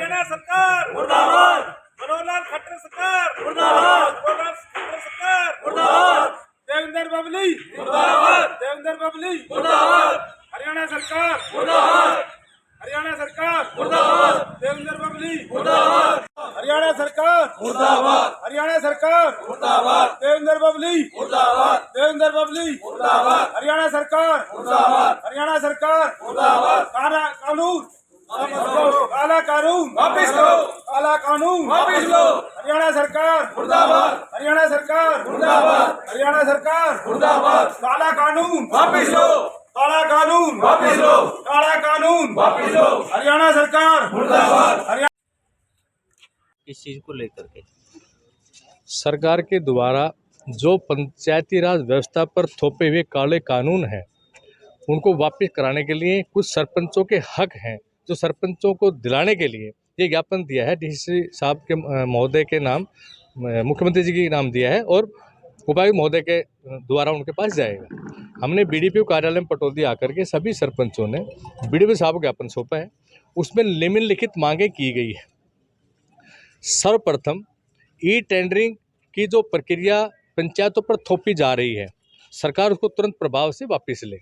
हरियाणा सरकार मुर्दाबाद, मनोहर लाल खट्टर सरकार मुर्दाबाद, मनोहर लाल खट्टर सरकार मुर्दाबाद, देवेंद्र बबली मुर्दाबाद, देवेंद्र बबली मुर्दाबाद, हरियाणा सरकार मुर्दाबाद, हरियाणा सरकार मुर्दाबाद, देवेंद्र बबली मुर्दाबाद, हरियाणा सरकार मुर्दाबाद, हरियाणा सरकार मुर्दाबाद, देवेंद्र बबली मुर्दाबाद, देवेंद्र बबली मुर्दाबाद, हरियाणा सरकार मुर्दाबाद, हरियाणा सरकार मुर्दाबाद, कानून काला कानून वापिस लो, काला कानून वापिस लो, हरियाणा सरकार मुर्दाबाद, हरियाणा सरकार मुर्दाबाद, हरियाणा सरकार मुर्दाबाद, काला कानून वापिस लो, काला कानून वापिस लो, काला कानून वापिस लो, हरियाणा सरकार मुर्दाबाद, हरियाणा। इस चीज को लेकर के सरकार के द्वारा जो पंचायती राज व्यवस्था पर थोपे हुए काले कानून हैं उनको वापस कराने के लिए कुछ सरपंचों के हक हैं जो सरपंचों को दिलाने के लिए ये ज्ञापन दिया है। डीसी साहब के महोदय के नाम, मुख्यमंत्री जी के नाम दिया है और उपायुक्त महोदय के द्वारा उनके पास जाएगा। हमने बीडीपीओ कार्यालय में पटौदी आकर के सभी सरपंचों ने बीडीपीओ साहब को ज्ञापन सौंपा है। उसमें निम्नलिखित मांगे की गई है। सर्वप्रथम ई टेंडरिंग की जो प्रक्रिया पंचायतों पर थोपी जा रही है, सरकार उसको तुरंत प्रभाव से वापस ले।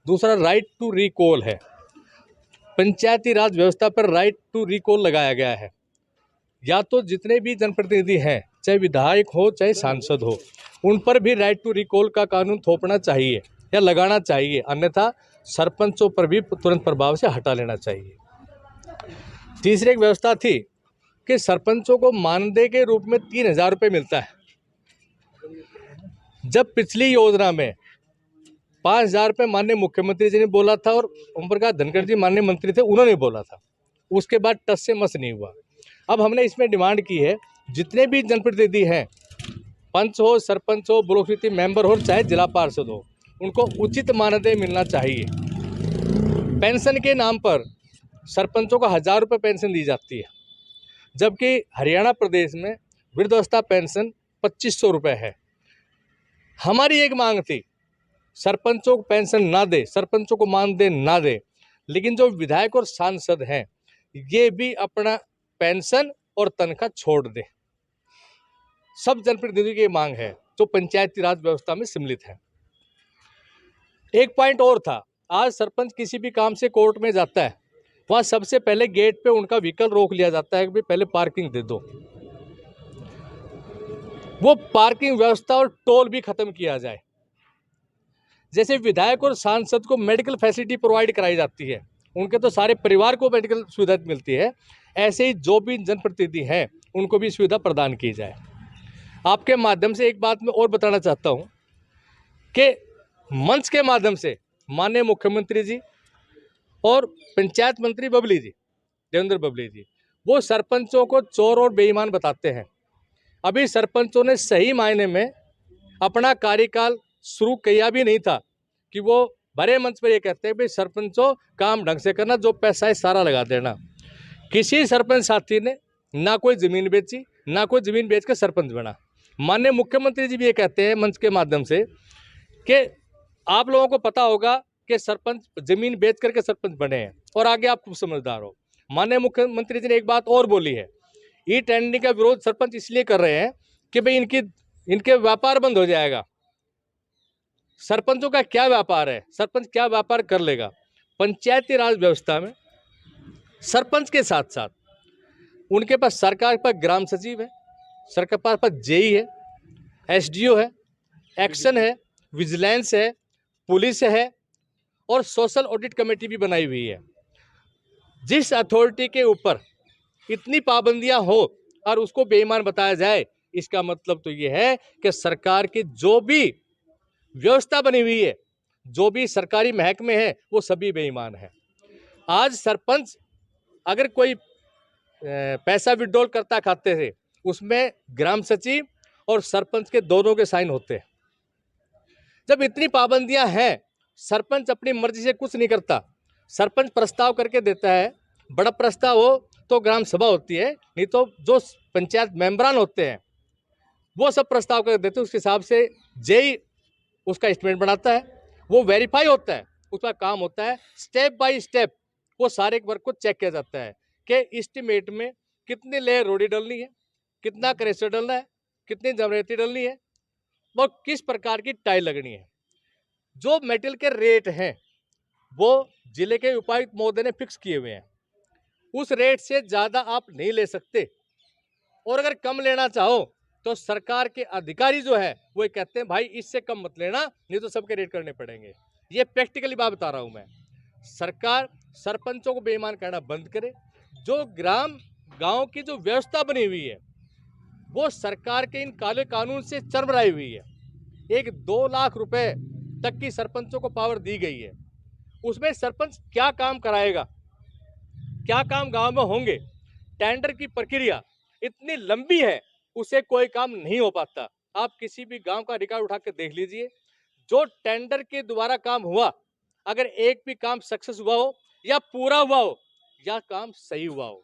दूसरा राइट टू रिकॉल है। पंचायती राज व्यवस्था पर राइट टू रिकॉल लगाया गया है। या तो जितने भी जनप्रतिनिधि हैं, चाहे विधायक हो चाहे सांसद हो, उन पर भी राइट टू रिकॉल का कानून थोपना चाहिए या लगाना चाहिए, अन्यथा सरपंचों पर भी तुरंत प्रभाव से हटा लेना चाहिए। तीसरी एक व्यवस्था थी कि सरपंचों को मानदेय के रूप में 3,000 रुपये मिलता है। जब पिछली योजना में 5,000 रुपये माननीय मुख्यमंत्री जी ने बोला था और ओम प्रकाश धनखड़ जी माननीय मंत्री थे, उन्होंने बोला था, उसके बाद टस से मस नहीं हुआ। अब हमने इसमें डिमांड की है जितने भी जनप्रतिनिधि हैं, पंच हो, सरपंच हो, ब्लॉक समिति मेंबर हो, चाहे जिला पार्षद हो, उनको उचित मानदेय मिलना चाहिए। पेंशन के नाम पर सरपंचों को 1,000 रुपये पेंशन दी जाती है, जबकि हरियाणा प्रदेश में वृद्धावस्था पेंशन 2,500 रुपये है। हमारी एक मांग थी सरपंचों को पेंशन ना दे, सरपंचों को मानदेय ना दे, लेकिन जो विधायक और सांसद हैं ये भी अपना पेंशन और तनख्वाह छोड़ दे। सब जनप्रतिनिधियों की मांग है जो पंचायती राज व्यवस्था में सम्मिलित है। एक पॉइंट और था, आज सरपंच किसी भी काम से कोर्ट में जाता है, वहाँ सबसे पहले गेट पे उनका व्हीकल रोक लिया जाता है कि भाई पहले पार्किंग दे दो। वो पार्किंग व्यवस्था और टोल भी खत्म किया जाए। जैसे विधायक और सांसद को मेडिकल फैसिलिटी प्रोवाइड कराई जाती है, उनके तो सारे परिवार को मेडिकल सुविधा मिलती है, ऐसे ही जो भी जनप्रतिनिधि हैं उनको भी सुविधा प्रदान की जाए। आपके माध्यम से एक बात मैं और बताना चाहता हूँ कि मंच के माध्यम से माननीय मुख्यमंत्री जी और पंचायत मंत्री बबली जी, देवेंद्र बबली जी, वो सरपंचों को चोर और बेईमान बताते हैं। अभी सरपंचों ने सही मायने में अपना कार्यकाल शुरू किया भी नहीं था कि वो बड़े मंच पर ये कहते हैं भाई सरपंचों काम ढंग से करना, जो पैसा है सारा लगा देना। किसी सरपंच साथी ने ना कोई ज़मीन बेची, ना कोई ज़मीन बेच कर सरपंच बना। माननीय मुख्यमंत्री जी भी ये कहते हैं मंच के माध्यम से कि आप लोगों को पता होगा कि सरपंच ज़मीन बेच करके सरपंच बने हैं और आगे आप खूब समझदार हो। माननीय मुख्यमंत्री जी ने एक बात और बोली है, ई टेंडरिंग का विरोध सरपंच इसलिए कर रहे हैं कि भाई इनके व्यापार बंद हो जाएगा। सरपंचों का क्या व्यापार है, सरपंच क्या व्यापार कर लेगा। पंचायती राज व्यवस्था में सरपंच के साथ साथ उनके पास सरकार के पास ग्राम सचिव है, सरकार के पास जेई है, एसडीओ है, एक्शन है, विजिलेंस है, पुलिस है और सोशल ऑडिट कमेटी भी बनाई हुई है। जिस अथॉरिटी के ऊपर इतनी पाबंदियां हो और उसको बेईमान बताया जाए, इसका मतलब तो ये है कि सरकार की जो भी व्यवस्था बनी हुई है, जो भी सरकारी महकमे हैं, वो सभी बेईमान हैं। आज सरपंच अगर कोई पैसा विड्रॉल करता खाते से, उसमें ग्राम सचिव और सरपंच के दोनों के साइन होते हैं। जब इतनी पाबंदियां हैं, सरपंच अपनी मर्जी से कुछ नहीं करता। सरपंच प्रस्ताव करके देता है, बड़ा प्रस्ताव हो तो ग्राम सभा होती है, नहीं तो जो पंचायत मेंबरान होते हैं वो सब प्रस्ताव कर देते हैं। उसके हिसाब से जेई उसका एस्टिमेट बनाता है, वो वेरीफाई होता है, उसका काम होता है। स्टेप बाय स्टेप वो सारे वर्क को चेक किया जाता है कि एस्टिमेट में कितनी लेयर रोडी डलनी है, कितना क्रेशर डलना है, कितनी जमरेती डलनी है और किस प्रकार की टाइल लगनी है। जो मेटेरियल के रेट हैं वो जिले के उपायुक्त महोदय ने फिक्स किए हुए हैं। उस रेट से ज़्यादा आप नहीं ले सकते, और अगर कम लेना चाहो तो सरकार के अधिकारी जो है वो कहते हैं भाई इससे कम मत लेना, नहीं तो सबके रेट करने पड़ेंगे। ये प्रैक्टिकली बात बता रहा हूं मैं। सरकार सरपंचों को बेईमान करना बंद करे। जो गांव की जो व्यवस्था बनी हुई है वो सरकार के इन काले कानून से चरमराई हुई है। एक 2 लाख रुपए तक की सरपंचों को पावर दी गई है। उसमें सरपंच क्या काम कराएगा, क्या काम गांव में होंगे। टेंडर की प्रक्रिया इतनी लंबी है, उससे कोई काम नहीं हो पाता। आप किसी भी गांव का रिकॉर्ड उठा के देख लीजिए, जो टेंडर के द्वारा काम हुआ, अगर एक भी काम सक्सेस हुआ हो या पूरा हुआ हो या काम सही हुआ हो।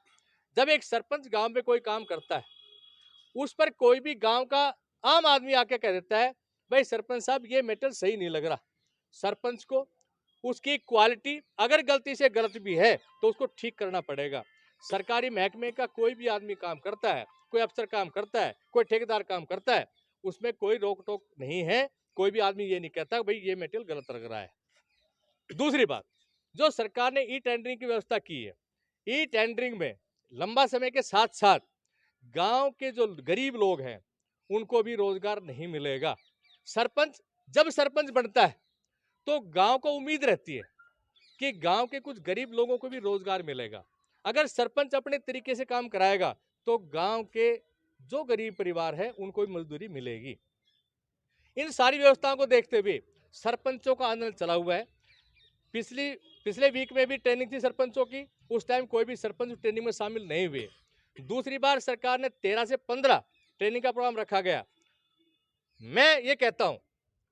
जब एक सरपंच गांव में कोई काम करता है, उस पर कोई भी गांव का आम आदमी आके कह देता है भाई सरपंच साहब ये मेटल सही नहीं लग रहा, सरपंच को उसकी क्वालिटी अगर गलती से गलत भी है तो उसको ठीक करना पड़ेगा। सरकारी महकमे का कोई भी आदमी काम करता है, कोई अफसर काम करता है, कोई ठेकेदार काम करता है, उसमें कोई रोक टोक नहीं है। कोई भी आदमी ये नहीं कहता भाई ये मेटेरियल गलत लग रहा है। दूसरी बात, जो सरकार ने ई टेंडरिंग की व्यवस्था की है, ई टेंडरिंग में लंबा समय के साथ साथ गांव के जो गरीब लोग हैं उनको भी रोजगार नहीं मिलेगा। सरपंच जब सरपंच बनता है तो गांव को उम्मीद रहती है कि गांव के कुछ गरीब लोगों को भी रोजगार मिलेगा। अगर सरपंच अपने तरीके से काम कराएगा तो गांव के जो गरीब परिवार है उनको भी मजदूरी मिलेगी। इन सारी व्यवस्थाओं को देखते हुए सरपंचों का आंदोलन चला हुआ है। पिछले वीक में भी ट्रेनिंग थी सरपंचों की, उस टाइम कोई भी सरपंच ट्रेनिंग में शामिल नहीं हुए। दूसरी बार सरकार ने 13 से 15 ट्रेनिंग का प्रोग्राम रखा गया। मैं ये कहता हूं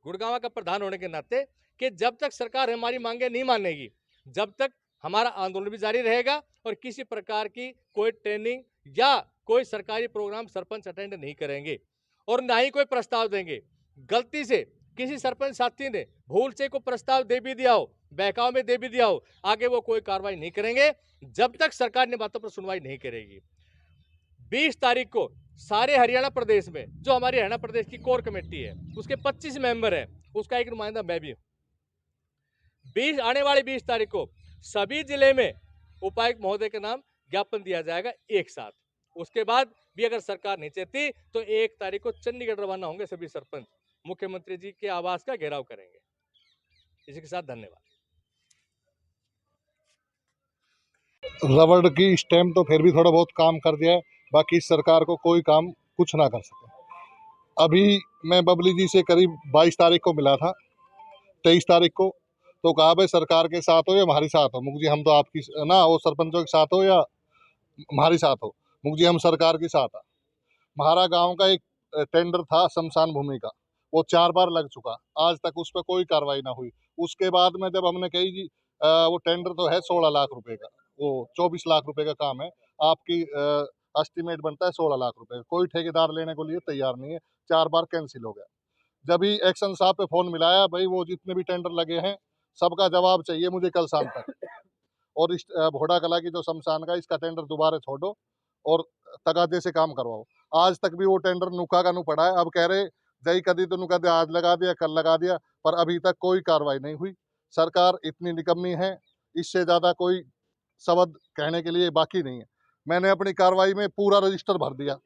गुड़गांव का प्रधान होने के नाते कि जब तक सरकार हमारी मांगे नहीं मानेगी, जब तक हमारा आंदोलन भी जारी रहेगा और किसी प्रकार की कोई ट्रेनिंग या कोई सरकारी प्रोग्राम सरपंच अटेंड नहीं करेंगे और ना ही कोई प्रस्ताव देंगे। गलती से किसी सरपंच साथी ने भूल से कोई प्रस्ताव दे भी दिया हो, बहकाव में दे भी दिया हो, आगे वो कोई कार्रवाई नहीं करेंगे जब तक सरकार ने बातों पर सुनवाई नहीं करेगी। 20 तारीख को सारे हरियाणा प्रदेश में, जो हमारी हरियाणा प्रदेश की कोर कमेटी है उसके 25 मेंबर है, उसका एक नुमाइंदा मैं भी हूं। आने वाली 20 तारीख को सभी जिले में उपायुक्त महोदय के नाम ज्ञापन दिया जाएगा एक साथ। उसके बाद भी अगर सरकार नहीं चाहती तो 1 तारीख को चंडीगढ़ रवाना होंगे सभी सरपंच, मुख्यमंत्री जी के आवास का घेराव करेंगे। इसी के साथ धन्यवाद। रबड़ की स्टैम्प तो फिर भी थोड़ा बहुत काम कर दिया है, बाकी सरकार को कोई काम कुछ ना कर सके। अभी मैं बबली जी से करीब 22 तारीख को मिला था, 23 तारीख को, तो कहा भाई सरकार के साथ हो या हमारे साथ हो। मुख जी हम तो आपकी ना, वो सरपंचों के साथ हो या हमारे साथ हो। मुख जी हम सरकार के साथ है। हमारा गांव का एक टेंडर था शमशान भूमि का, वो 4 बार लग चुका, आज तक उस पर कोई कार्रवाई ना हुई। उसके बाद में जब हमने कही जी वो टेंडर तो है 16 लाख रुपए का, वो 24 लाख रुपए का काम है, आपकी एस्टिमेट बनता है 16 लाख रुपए, कोई ठेकेदार लेने को लिए तैयार नहीं है। 4 बार कैंसिल हो गया। जब ही एक्शन साहब पे फोन मिलाया, भाई वो जितने भी टेंडर लगे हैं सबका जवाब चाहिए मुझे कल शाम तक, और इस भोडा कला की जो शमशान का इसका टेंडर दोबारा छोड़ो और तगादे से काम करवाओ। आज तक भी वो टेंडर नुका का नु पड़ा है। अब कह रहे जई कदी तो नुका दे, आज लगा दिया कल लगा दिया, पर अभी तक कोई कार्रवाई नहीं हुई। सरकार इतनी निकम्मी है, इससे ज़्यादा कोई शब्द कहने के लिए बाकी नहीं है। मैंने अपनी कार्रवाई में पूरा रजिस्टर भर दिया,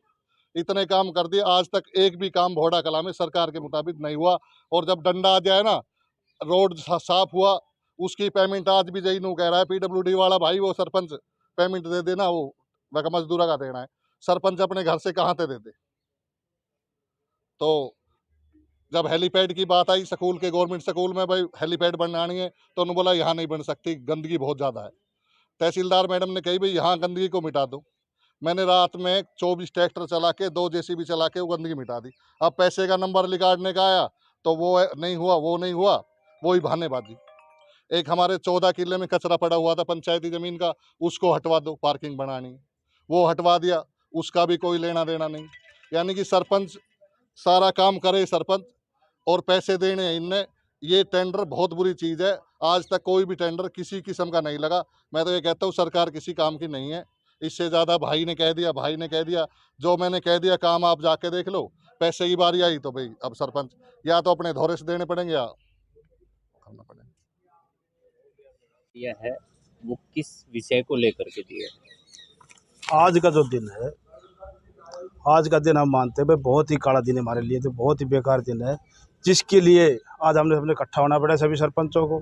इतने काम कर दिए, आज तक एक भी काम भोडा कला में सरकार के मुताबिक नहीं हुआ। और जब डंडा आ जाए ना, रोड साफ हुआ, उसकी पेमेंट आज भी जई नू कह रहा है PWD वाला, भाई वो सरपंच पेमेंट दे देना, वो रकम मजदूरा का देना है, सरपंच अपने घर से कहाँ से दे दे। तो जब हेलीपैड की बात आई स्कूल के, गवर्नमेंट स्कूल में भाई हेलीपैड बनानी है, तो उन्होंने बोला यहाँ नहीं बन सकती, गंदगी बहुत ज़्यादा है। तहसीलदार मैडम ने कही भाई यहाँ गंदगी को मिटा दो। मैंने रात में 24 ट्रैक्टर चला के, 2 JCB चला के वो गंदगी मिटा दी। अब पैसे का नंबर निकालने का आया तो वो नहीं हुआ, वो नहीं हुआ, वही बहानेबाजी। एक हमारे 14 किले में कचरा पड़ा हुआ था पंचायती ज़मीन का, उसको हटवा दो, पार्किंग बनानी, वो हटवा दिया, उसका भी कोई लेना देना नहीं। यानी कि सरपंच सारा काम करे सरपंच, और पैसे देने हैं इनने। ये टेंडर बहुत बुरी चीज़ है, आज तक कोई भी टेंडर किसी किस्म का नहीं लगा। मैं तो ये कहता हूँ सरकार किसी काम की नहीं है, इससे ज़्यादा भाई ने कह दिया, जो मैंने कह दिया काम आप जाके देख लो। पैसे की बारी आई तो भाई अब सरपंच या तो अपने धौरे से देने पड़ेंगे या करना पड़ेगा। दिया है वो किस विषय को लेकर के दिया है? आज का जो दिन है, आज का दिन हम मानते हैं भाई बहुत ही काला दिन है हमारे लिए, तो बहुत ही बेकार दिन है, जिसके लिए आज हमने सबने इकट्ठा होना पड़ा सभी सरपंचों को,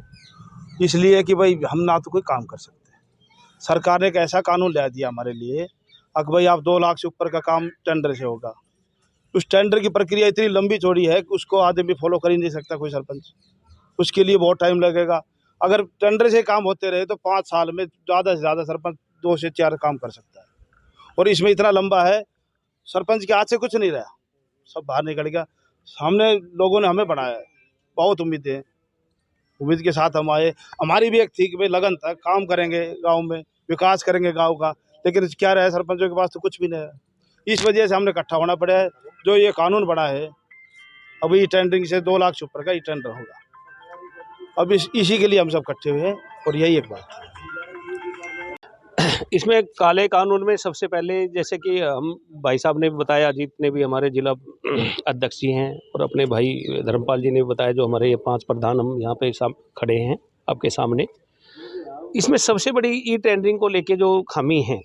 इसलिए कि भाई हम ना तो कोई काम कर सकते। सरकार ने एक ऐसा कानून ला दिया हमारे लिए, अब भाई आप 2 लाख से ऊपर का काम टेंडर से होगा। उस टेंडर की प्रक्रिया इतनी लंबी चौड़ी है कि उसको आदमी फॉलो कर ही नहीं सकता कोई सरपंच, उसके लिए बहुत टाइम लगेगा। अगर टेंडर से काम होते रहे तो 5 साल में ज़्यादा से ज़्यादा सरपंच 2 से 4 काम कर सकता है, और इसमें इतना लंबा है, सरपंच के हाथ से कुछ नहीं रहा, सब बाहर निकल गया। हमने लोगों ने हमें बनाया है, बहुत उम्मीदें, उम्मीद के साथ हम आए। हमारी भी एक थी कि भाई लगन था, काम करेंगे गांव में, विकास करेंगे गांव का, लेकिन क्या रहा है सरपंचों के पास तो कुछ भी नहीं है। इस वजह से हमने इकट्ठा होना पड़ा है। जो ये कानून बना है अभी टेंडरिंग से 2 लाख से ऊपर का ये टेंडर होगा, अब इसी के लिए हम सब इकट्ठे हुए हैं, और यही एक बात है। इसमें काले कानून में सबसे पहले जैसे कि हम भाई साहब ने भी बताया, अजीत ने भी हमारे जिला अध्यक्ष जी हैं, और अपने भाई धर्मपाल जी ने भी बताया, जो हमारे ये 5 प्रधान हम यहाँ पे खड़े हैं आपके सामने। इसमें सबसे बड़ी ई टेंडरिंग को लेके जो खामी है,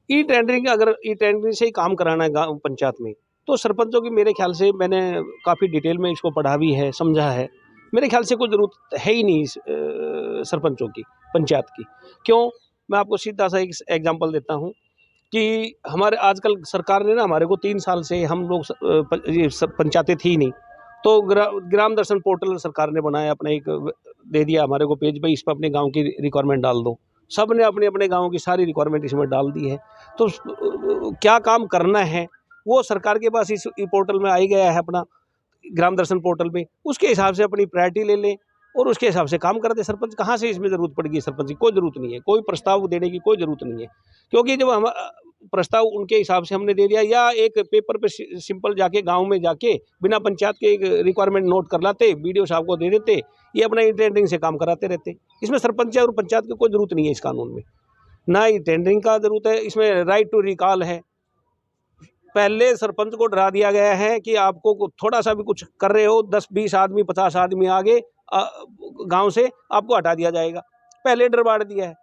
ई टेंडरिंग, अगर ई टेंडरिंग से ही काम कराना है गाँव पंचायत में, तो सरपंचों की मेरे ख्याल से, मैंने काफ़ी डिटेल में इसको पढ़ा भी है, समझा है, मेरे ख्याल से कोई ज़रूरत है ही नहीं सरपंचों की, पंचायत की। क्यों? मैं आपको सीधा सा एक एग्जांपल देता हूं कि हमारे आजकल सरकार ने ना हमारे को 3 साल से, हम लोग ये सब पंचायतें थी नहीं, तो ग्राम दर्शन पोर्टल सरकार ने बनाया, अपना एक दे दिया हमारे को पेज, भाई इस पर अपने गांव की रिक्वायरमेंट डाल दो। सब ने अपने अपने गाँव की सारी रिक्वायरमेंट इसमें डाल दी है। तो क्या काम करना है वो सरकार के पास इस पोर्टल में आ ही गया है, अपना ग्राम दर्शन पोर्टल में, उसके हिसाब से अपनी प्रायोरिटी ले लें और उसके हिसाब से काम करते। सरपंच कहाँ से इसमें ज़रूरत पड़ेगी? सरपंच की कोई ज़रूरत नहीं है, कोई प्रस्ताव देने की कोई ज़रूरत नहीं है, क्योंकि जब हम प्रस्ताव उनके हिसाब से हमने दे दिया, या एक पेपर पे सिंपल जाके गांव में जाके बिना पंचायत के एक रिक्वायरमेंट नोट कर लाते, बीडीओ साहब को दे देते, ये अपना ई टेंडरिंग से काम कराते रहते। इसमें सरपंच और पंचायत की कोई ज़रूरत नहीं है इस कानून में, ना ई टेंडरिंग का ज़रूरत है। इसमें राइट टू रिकॉल है। पहले सरपंच को डरा दिया गया है कि आपको थोड़ा सा भी कुछ कर रहे हो, 10-20 आदमी 50 आदमी आगे गांव से आपको हटा दिया जाएगा, पहले डर बांट दिया है,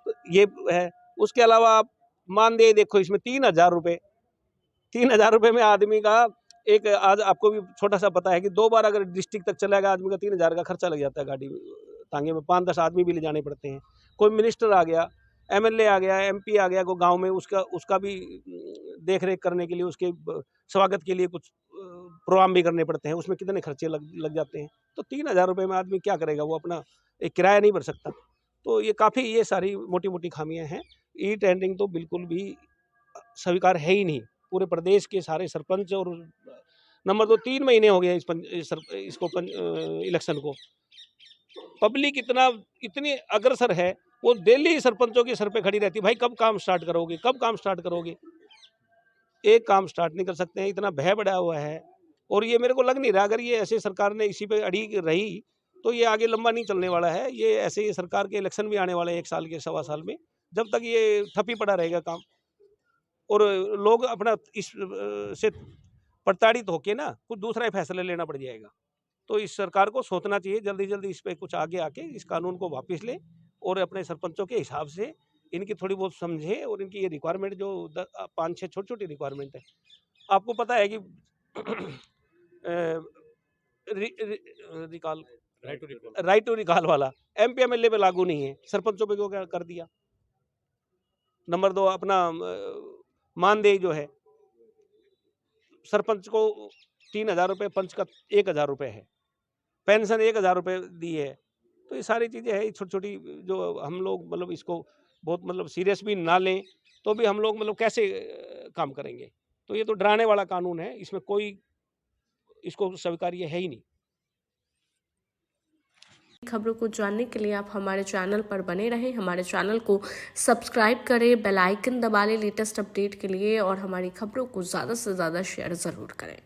तो ये है। उसके अलावा आप मानदेय देखो, इसमें 3,000 रुपये, 3,000 रुपये में आदमी का एक, आज आपको भी छोटा सा पता है कि 2 बार अगर डिस्ट्रिक्ट तक चला गया आदमी का 3,000 का खर्चा लग जाता है, गाड़ी तांगे में 5-10 आदमी भी ले जाने पड़ते हैं। कोई मिनिस्टर आ गया, एमएलए आ गया, एमपी आ गया को गांव में, उसका भी देख रेख करने के लिए, उसके स्वागत के लिए कुछ प्रोग्राम भी करने पड़ते हैं, उसमें कितने खर्चे लग जाते हैं। तो 3,000 रुपये में आदमी क्या करेगा? वो अपना एक किराया नहीं भर सकता। तो ये सारी मोटी मोटी खामियां हैं। ई टेंडरिंग तो बिल्कुल भी स्वीकार है ही नहीं। पूरे प्रदेश के सारे सरपंच, और नंबर 2 3 महीने हो गए इलेक्शन को, पब्लिक इतनी अग्रसर है, वो दिल्ली सरपंचों के सर पे खड़ी रहती है, भाई कब काम स्टार्ट करोगे, कब काम स्टार्ट करोगे? एक काम स्टार्ट नहीं कर सकते हैं, इतना भय बढ़ा हुआ है। और ये मेरे को लग नहीं रहा, अगर ये ऐसे सरकार ने इसी पे अड़ी रही तो ये आगे लंबा नहीं चलने वाला है। ये ऐसे ही सरकार के इलेक्शन भी आने वाले हैं 1 साल के, 1.25 साल में, जब तक ये ठप्पी पड़ा रहेगा काम, और लोग अपना इस से प्रताड़ित होके ना कुछ दूसरा ही फैसला लेना पड़ जाएगा। तो इस सरकार को सोचना चाहिए, जल्दी जल्दी इस पे कुछ आगे आके इस कानून को वापस ले, और अपने सरपंचों के हिसाब से इनकी थोड़ी बहुत समझे, और इनकी ये रिक्वायरमेंट जो 5-6 छोटी-छोटी रिक्वायरमेंट है, आपको पता है कि राइट टू रिकॉल वाला एमपी एमएलए पे लागू नहीं है, सरपंचों पे क्यों कर दिया? नंबर 2, अपना मानदेय जो है, सरपंच को 3,000 रुपये, पंच का 1,000 रुपये है, पेंशन 1,000 रुपये दी है। तो ये सारी चीज़ें हैं छोटी छोटी, जो हम लोग मतलब इसको बहुत सीरियस भी ना लें, तो भी हम लोग कैसे काम करेंगे? तो ये तो डराने वाला कानून है, इसमें कोई इसको स्वीकार्य है ही नहीं। खबरों को जानने के लिए आप हमारे चैनल पर बने रहें, हमारे चैनल को सब्सक्राइब करें, बेल आइकन दबा लें लेटेस्ट अपडेट के लिए, और हमारी खबरों को ज़्यादा से ज़्यादा शेयर ज़रूर करें।